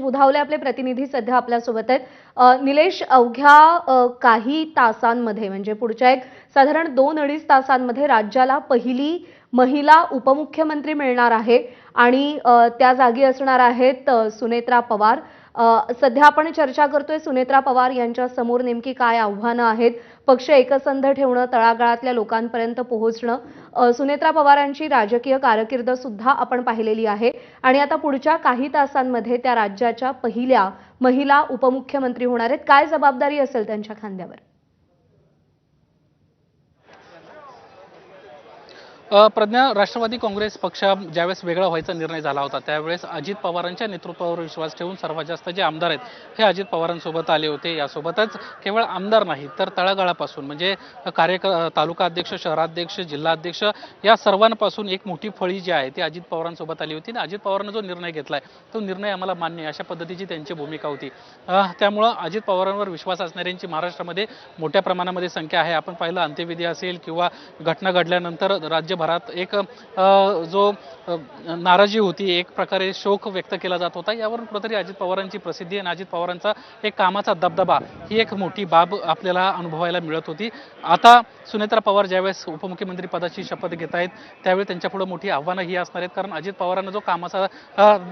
बुधावले आपले प्रतिनिधी सध्या आपल्यासोबत आहेत. निलेश, अवघ्या काही तासांमध्ये म्हणजे पुढच्या एक साधारण 2-2.5 तासांमध्ये राज्याला पहिली महिला उपमुख्यमंत्री मिळणार आहे आणि त्या जागी असणार आहेत सुनेत्रा पवार. सध्या आपण चर्चा करतोय सुनेत्रा पवार यांच्या समोर नेमकी काय आव्हानं आहेत, पक्ष एकसंध ठेवणं, तळागाळातल्या लोकांपर्यंत पोहोचणं. सुनेत्रा पवारांची राजकीय कारकीर्द सुद्धा आपण पाहिलेली आहे आणि आता पुढच्या काही तासांमध्ये त्या राज्याच्या पहिल्या महिला उपमुख्यमंत्री होणार आहेत. काय जबाबदारी असेल त्यांच्या खांद्यावर? प्रज्ञा, राष्ट्रवादी काँग्रेस पक्ष ज्यावेळेस वेगळा व्हायचा निर्णय झाला होता त्यावेळेस अजित पवारांच्या नेतृत्वावर विश्वास ठेवून सर्वात जास्त जे आमदार आहेत हे अजित पवारांसोबत आले होते. यासोबतच केवळ आमदार नाही तर तळागाळापासून म्हणजे तालुका अध्यक्ष, शहराध्यक्ष, जिल्हाध्यक्ष या सर्वांपासून एक मोठी फळी जी आहे ती अजित पवारांसोबत आली होती आणि अजित पवारांनी जो निर्णय घेतलाय तो निर्णय आम्हाला मान्य आहे अशा पद्धतीची त्यांची भूमिका होती. त्यामुळं अजित पवारांवर विश्वास असणाऱ्यांची महाराष्ट्रामध्ये मोठ्या प्रमाणामध्ये संख्या आहे. आपण पाहिलं अंत्यविधी असेल किंवा घटना घडल्यानंतर राज्यभरात एक जो नाराजी होती, एक प्रकारे शोक व्यक्त केला जात होता. यावरून कुठेतरी अजित पवारांची प्रसिद्धी आणि अजित पवारांचा एक कामाचा दबदबा ही एक मोठी बाब आपल्याला अनुभवायला मिळत होती. आता सुनेत्रा पवार ज्यावेळेस उपमुख्यमंत्री पदाची शपथ घेत आहेत त्यावेळी त्यांच्यापुढे मोठी आव्हानं ही असणार आहेत. कारण अजित पवारांना जो कामाचा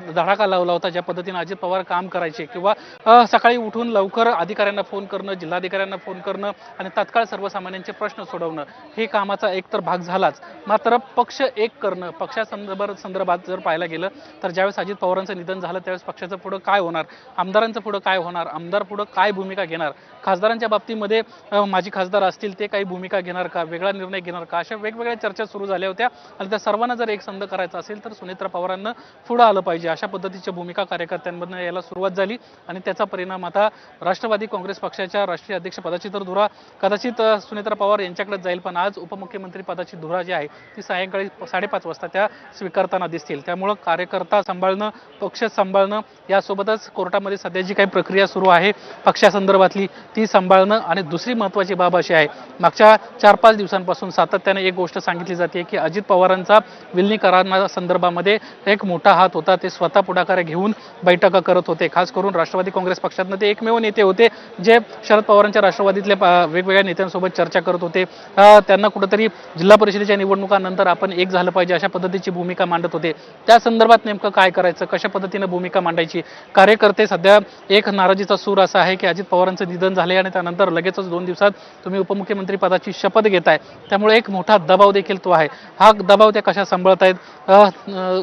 धडाका लावला होता, ज्या पद्धतीने अजित पवार काम करायचे किंवा सकाळी उठून लवकर अधिकाऱ्यांना फोन करणं, जिल्हाधिकाऱ्यांना फोन करणं आणि तात्काळ सर्वसामान्यांचे प्रश्न सोडवणं हे कामाचा एकतर भाग झालाच. मात्र पक्ष एक करणं, पक्षासंदर्भात जर पाहायला गेलं तर ज्यावेळेस अजित पवारांचं निधन झालं त्यावेळेस पक्षाचं पुढं काय होणार, आमदारांचं पुढं काय होणार, आमदार पुढं काय भूमिका घेणार, खासदारांच्या बाबतीमध्ये माजी खासदार असतील ते काही भूमिका घेणार का, वेगळा निर्णय घेणार का, अशा वेगवेगळ्या चर्चा सुरू झाल्या होत्या. आणि त्या सर्वांना जर एकसंध करायचं असेल तर सुनेत्रा पवारांना पुढं आलं पाहिजे अशा पद्धतीच्या भूमिका कार्यकर्त्यांमधून यायला सुरुवात झाली आणि त्याचा परिणाम आता राष्ट्रवादी काँग्रेस पक्षाच्या राष्ट्रीय अध्यक्षपदाची तर धुरा कदाचित सुनेत्रा पवार यांच्याकडे जाईल, पण आज उपमुख्यमंत्री पदाची धुरा जी आहे ती सायंकाळी 5:30 वाजता त्या स्वीकारताना दिसतील. त्यामुळं कार्यकर्ता सांभाळणं, पक्ष सांभाळणं, यासोबतच कोर्टामध्ये सध्या जी काही प्रक्रिया सुरू आहे पक्षासंदर्भातली ती सांभाळणं आणि दुसरी महत्त्वाची बाब अशी आहे, मागच्या 4-5 दिवसांपासून सातत्याने एक गोष्ट सांगितली जाते की अजित पवारांचा विलिनीकरणा संदर्भामध्ये एक मोठा हात होता. ते स्वतः पुढाकार घेऊन बैठका करत होते. खास करून राष्ट्रवादी काँग्रेस पक्षातनं ते एकमेव नेते होते जे शरद पवारांच्या राष्ट्रवादीतल्या वेगवेगळ्या नेत्यांसोबत चर्चा करत होते. त्यांना कुठेतरी जिल्हा परिषदेच्या निवडणुकानंतर आपण एक झालं पाहिजे अशा पद्धतीची भूमिका मांडत होते. त्या संदर्भात नेमकं काय करायचं, कशा पद्धतीनं भूमिका मांडायची, कार्यकर्ते सध्या एक नाराजीचा सूर असा आहे की अजित पवारांचं निधन झाले आणि त्यानंतर लगेचच 2 दिवसात तुम्ही उपमुख्यमंत्री पदाची शपथ घेताय, त्यामुळे एक मोठा दबाव देखील तो आहे. हा दबाव त्या कशा सांभाळतायत,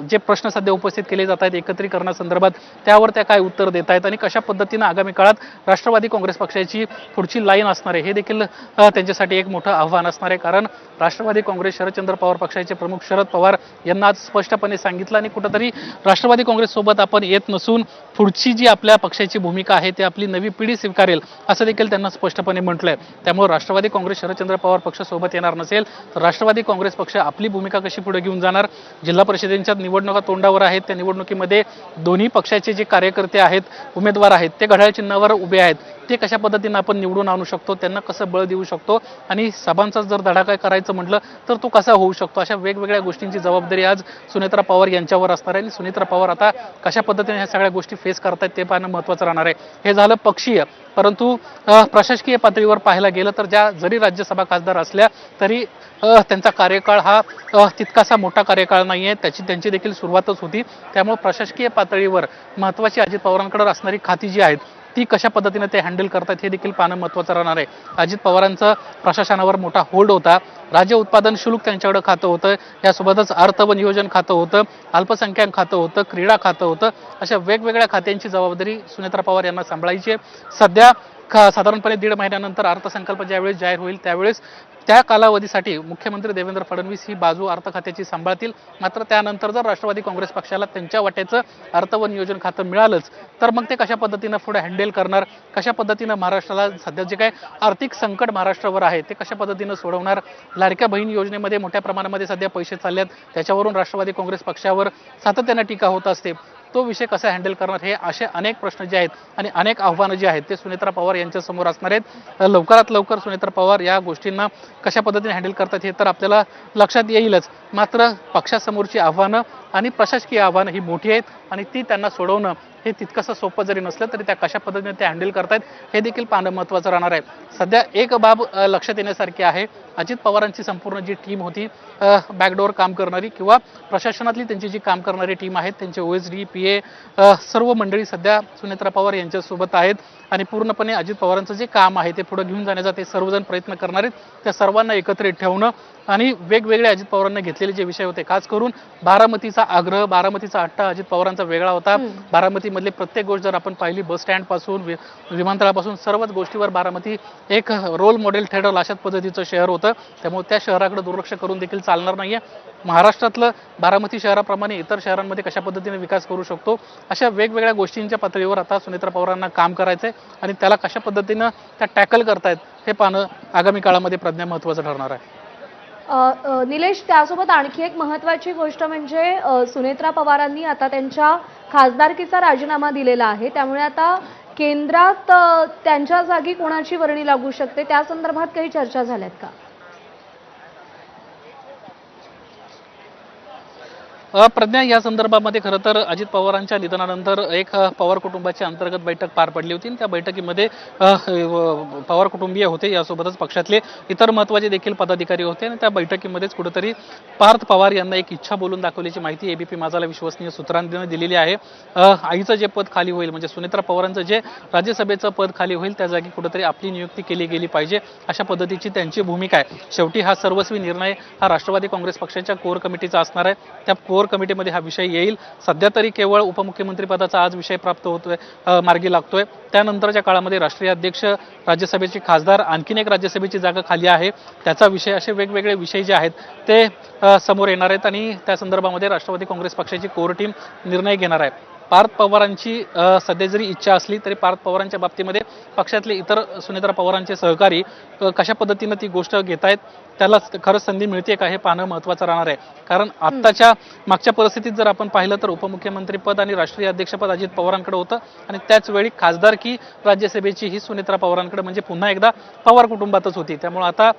जे प्रश्न सध्या उपस्थित केले जात आहेत एकत्रीकरणासंदर्भात त्यावर त्या काय उत्तर देत आहेत आणि कशा पद्धतीनं आगामी काळात राष्ट्रवादी काँग्रेस पक्षाची पुढची लाईन असणार आहे हे देखील त्यांच्यासाठी एक मोठं आव्हान असणार आहे. कारण राष्ट्रवादी काँग्रेस शरदचंद्र पवार पक्षाचे प्रमुख शरद पवार यांना आज स्पष्टपणे सांगितलं आणि कुठेतरी राष्ट्रवादी काँग्रेससोबत आपण येत नसून पुढची जी आपल्या पक्षाची भूमिका आहे ती आपली नवी पिढी स्वीकारेल असं देखील त्यांना स्पष्टपणे म्हटलंय. त्यामुळे राष्ट्रवादी काँग्रेस शरदचंद्र पवार पक्ष सोबत येणार नसेल तर राष्ट्रवादी काँग्रेस पक्ष आपली भूमिका कशी पुढे घेऊन जाणार. जिल्हा परिषदेच्या निवडणुका तोंडावर आहेत, त्या निवडणुकीमध्ये दोन्ही पक्षाचे जे कार्यकर्ते आहेत, उमेदवार आहेत ते घड्याळ चिन्हावर उभे आहेत. ते कशा पद्धतीनं आपण निवडून आणू शकतो, त्यांना कसं बळ देऊ शकतो आणि सभांचा जर धडाका करायचं म्हटलं तर तो कसा होऊ शकतो, अशा वेगवेगळ्या गोष्टींची जबाबदारी आज सुनेत्रा पवार यांच्यावर असणार आहे. आणि सुनेत्रा पवार आता कशा पद्धतीने ह्या सगळ्या गोष्टी फेस करतायत ते पाहणं महत्त्वाचं राहणार आहे. हे झालं पक्षीय, परंतु प्रशासकीय पातळीवर पाहायला गेलं तर ज्या जरी राज्यसभा खासदार असल्या तरी त्यांचा कार्यकाळ हा तितकासा मोठा कार्यकाळ नाही आहे, त्यांची देखील सुरुवातच होती. त्यामुळे प्रशासकीय पातळीवर महत्त्वाची अजित पवारांकडे असणारी खाती जी आहेत ती कशा पद्धतीने ते हँडल करतात हे देखील पाहणं महत्त्वाचं राहणार आहे. अजित पवारांचं प्रशासनावर मोठा होल्ड होता, राज्य उत्पादन शुल्क त्यांच्याकडे खातं होतं, यासोबतच अर्थ व नियोजन खातं होतं, अल्पसंख्याक खातं होतं, क्रीडा खातं होतं, अशा वेगवेगळ्या खात्यांची जबाबदारी सुनेत्रा पवार यांना सांभाळायची आहे. सध्या साधारणपणे 1.5 महिन्यानंतर अर्थसंकल्प ज्यावेळेस जाहीर होईल त्यावेळेस त्या कालावधीसाठी मुख्यमंत्री देवेंद्र फडणवीस ही बाजू अर्थ खात्याची सांभाळतील. मात्र त्यानंतर जर राष्ट्रवादी काँग्रेस पक्षाला त्यांच्या वाट्याचं अर्थ व नियोजन खातं मिळालंच तर मग ते कशा पद्धतीनं पुढे हँडल करणार, कशा पद्धतीनं महाराष्ट्राला सध्या जे काय आर्थिक संकट महाराष्ट्रावर आहे ते कशा पद्धतीनं सोडवणार. लाडक्या बहीण योजनेमध्ये मोठ्या प्रमाणामध्ये सध्या पैसे चालले आहेत, त्याच्यावरून राष्ट्रवादी काँग्रेस पक्षावर सातत्यानं टीका होत असते. तो विषय कसा हँडल करणार हे असे अनेक प्रश्न जे आहेत आणि अनेक आव्हानं जे आहेत ते सुनेत्रा पवार यांच्या समोर असणार आहेत. लवकरात लवकर सुनेत्रा पवार या गोष्टींना कशा पद्धतीने हँडल करतात हे तर आपल्याला लक्षात येईलच. मात्र पक्षासमोरची आव्हानं आणि प्रशासकीय आव्हानं ही मोठी आहेत आणि ती त्यांना सोडवणं हे तितकंसं सोपं जरी नसलं तरी त्या कशा पद्धतीने ते हँडल करतायत हे देखील पाहणं महत्त्वाचं राहणार आहे. सध्या एक बाब लक्षात येण्यासारखी आहे. अजित पवारांची संपूर्ण जी टीम होती, बॅकडोर काम करणारी किंवा प्रशासनातली त्यांची जी काम करणारी टीम आहे, त्यांचे OSD, PA सर्व मंडळी सध्या सुनेत्रा पवार यांच्यासोबत आहेत आणि पूर्णपणे अजित पवारांचं जे काम आहे ते पुढे घेऊन जाण्याचा ते सर्वजण प्रयत्न करणार आहेत. त्या सर्वांना एकत्रित ठेवणं आणि वेगवेगळे अजित पवारांना घेतलेले जे विषय होते, खास करून बारामतीचा आग्रह, बारामतीचा हट्ट अजित पवारांचा वेगळा होता. बारामतीमधली प्रत्येक गोष्ट जर आपण पाहिली, बस स्टँड पासून विमानतळापासून सर्वच गोष्टीवर बारामती एक रोल मॉडेल ठरेल अशाच पद्धतीचं शहर होतं. त्यामुळे त्या शहराकडे दुर्लक्ष करून देखील चालणार नाहीये. महाराष्ट्रातलं बारामती शहराप्रमाणे इतर शहरांमध्ये कशा पद्धतीने विकास करू शकतो, अशा वेगवेगळ्या गोष्टींच्या पातळीवर आता सुनेत्रा पवारांना काम करायचंय आणि त्याला कशा पद्धतीनं त्या टॅकल करतायत हे पाहणं आगामी काळामध्ये प्रज्ञा महत्त्वाचं ठरणार आहे. निलेश, त्यासोबत आणखी एक महत्त्वाची गोष्ट म्हणजे सुनेत्रा पवारांनी आता त्यांच्या खासदारकीचा राजीनामा दिलेला आहे. त्यामुळे आता केंद्रात त्यांच्या जागी कोणाची वर्णी लागू शकते, त्या संदर्भात काही चर्चा झाल्यात का? प्रज्ञा, या संदर्भामध्ये खरं तर अजित पवारांच्या निधनानंतर एक पवार कुटुंबाची अंतर्गत बैठक पार पडली होती. त्या बैठकीमध्ये पवार कुटुंबीय होते, यासोबतच पक्षातले इतर महत्त्वाचे देखील पदाधिकारी होते आणि त्या बैठकीमध्येच कुठेतरी पार्थ पवार यांना एक इच्छा बोलून दाखवल्याची माहिती ABP माझाला विश्वसनीय सूत्रांनी दिलेली आहे. आईचं जे पद खाली होईल, म्हणजे सुनेत्रा पवारांचं जे राज्यसभेचं पद खाली होईल, त्या जागी कुठेतरी आपली नियुक्ती केली गेली पाहिजे, अशा पद्धतीची त्यांची भूमिका आहे. शेवटी हा सर्वस्वी निर्णय हा राष्ट्रवादी काँग्रेस पक्षाच्या कोर कमिटीचा असणार आहे. त्या कोर कमिटीमध्ये हा विषय येईल. सध्या तरी केवळ उपमुख्यमंत्री पदाचा आज विषय प्राप्त होतोय, मार्गी लागतोय. त्यानंतरच्या काळामध्ये राष्ट्रीय अध्यक्ष, राज्यसभेचे खासदार, आणखीन एक राज्यसभेची जागा खाली आहे, त्याचा विषय, असे वेगवेगळे विषय जे आहेत ते समोर येणार आहेत आणि त्या संदर्भामध्ये राष्ट्रवादी काँग्रेस पक्षाची कोर टीम निर्णय घेणार आहे. पार्थ पवारांची सध्या जरी इच्छा असली तरी पार्थ पवारांच्या बाबतीमध्ये पक्षातले इतर सुनेत्रा पवारांचे सहकारी कशा पद्धतीनं ती गोष्ट घेतायत, त्याला खरंच संधी मिळते का हे पाहणं महत्त्वाचं राहणार आहे. कारण आत्ताच्या मागच्या परिस्थितीत जर आपण पाहिलं तर उपमुख्यमंत्रीपद आणि राष्ट्रीय अध्यक्षपद अजित पवारांकडे होतं आणि त्याच वेळी खासदारकी राज्यसभेची ही सुनेत्रा पवारांकडे, म्हणजे पुन्हा एकदा पवार कुटुंबातच होती. त्यामुळे आता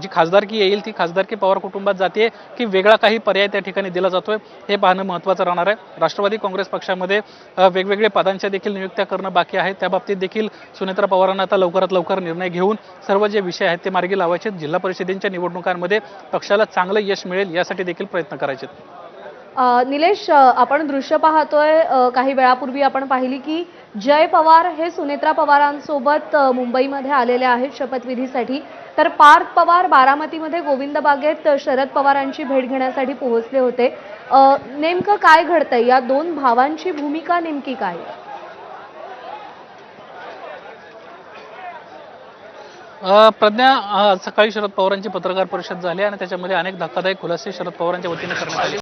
जी खासदारकी येईल ती खासदारकी पवार कुटुंबात जाते की वेगळा काही पर्याय त्या ठिकाणी दिला जातोय हे पाहणं महत्त्वाचं राहणार आहे. राष्ट्रवादी काँग्रेस पक्षामध्ये वेगवेगळे पदांच्या देखील नियुक्त्या करणं बाकी आहे. त्या बाबतीत देखील सुनेत्रा पवारांना आता लवकरात लवकर निर्णय घेऊन सर्व जे विषय आहेत ते मार्गी लावायचे. जिल्हा परिषदेच्या निवडणुकांमध्ये पक्षाला चांगलं यश मिळेल यासाठी देखील प्रयत्न करायचे. निलेश, आपण दृश्य पाहतोय, काही वेळापूर्वी आपण पाहिली की जय पवार हे सुनेत्रा पवारांसोबत मुंबईमध्ये आलेले आहेत शपथविधीसाठी, तर पार्थ पवार बारामतीमध्ये गोविंद बागेत शरद पवारांची भेट घेण्यासाठी पोहोचले होते. नेमकं काय घडतंय, या दोन भावांची भूमिका नेमकी काय? प्रज्ञा, सकाळी शरद पवारांची पत्रकार परिषद झाली आणि त्याच्यामध्ये अनेक धक्कादायक खुलासे शरद पवारांच्या वतीने करण्यात आले.